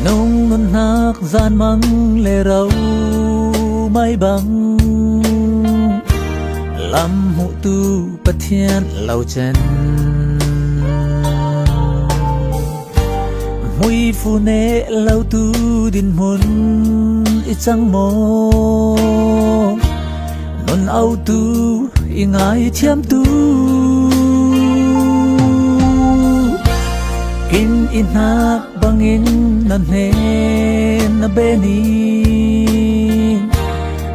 nung nun hak gian mang lê rau mai băng lâm hụ tu bất thiên lâu chân mùi phu nê lâu tu din mun ít trăng mô nun au tu y ngài thiam tu kin in hak bangin nan he na beni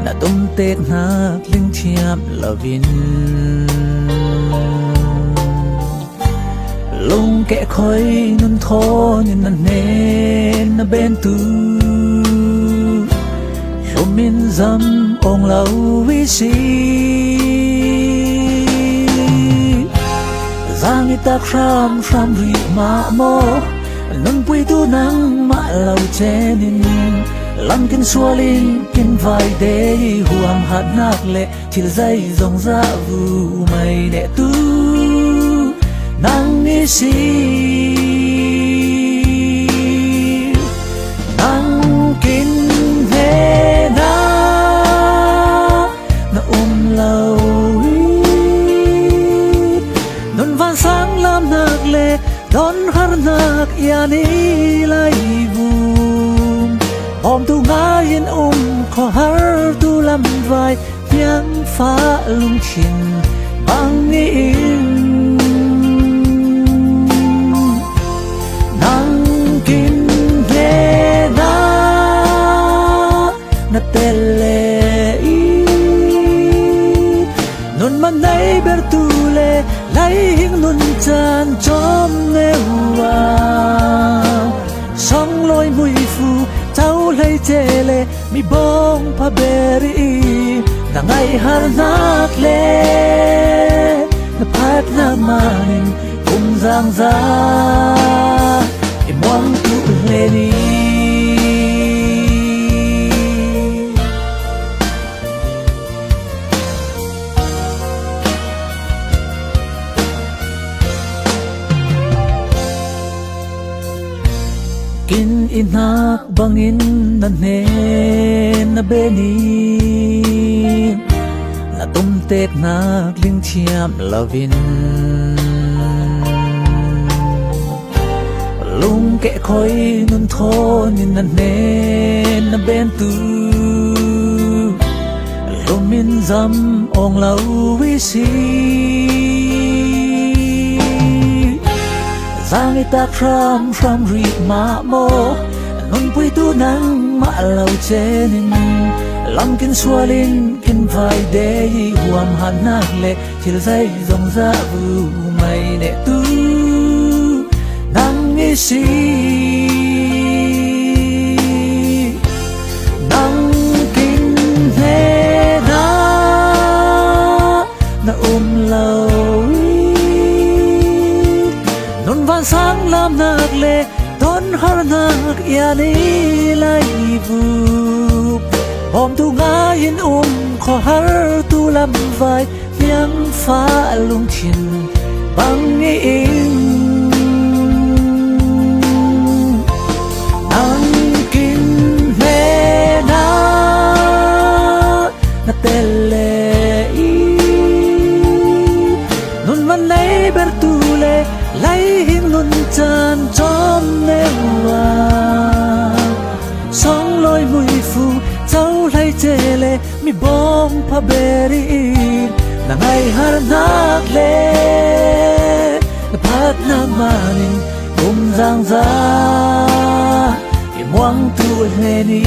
na tum tek hak ling thiam lovin lung kẻ khói nun tho nhìn nan he na ben tu min dâm ong lâu vi si giang ta khram khram ri ma mo nun pui tu nang ma lâu chenin lam kin sualin kin vai de huam hat nak le thil zai zong za vu mai de tu nang ni si nang kin ve na na lâu nun van sang lam nak le don har nak yani lai vum om tu ngayin kho har tu lam vai yang pha lung chin bang ni nang kin ve na na tele nun man nay ber tu le lai hing nun chan chom ne wa song loi mui fu chau lai chele mi bong pa beri na ngai har nak le na pat na manin kum giang za imong tu le ni kin inak bangin nan he na beni na tum tek nak ling thiam lovin lung kẻ khói nun tho nhìn nan he na ben tu lumin dâm ong lâu vi si giang ta khram khram ri ma mo nun pui tu nang ma lâu chenin lam kin sualin kin vai de huam han nak le thil zai zong za vu mai ne tu nang ni si nang kin he na na lâu nun van sang lam nak le don har nak yani lai vu om tu ngayin kho har tu lam vai yang pha lung chin bang ni nang kin ve na na tele nun man nay ber tu le lai hing nun chan chom ne wa song loi mui fu chau lai chele mi bom pa beri na ngai har nak le na pat na manin giang za imwang tu le ni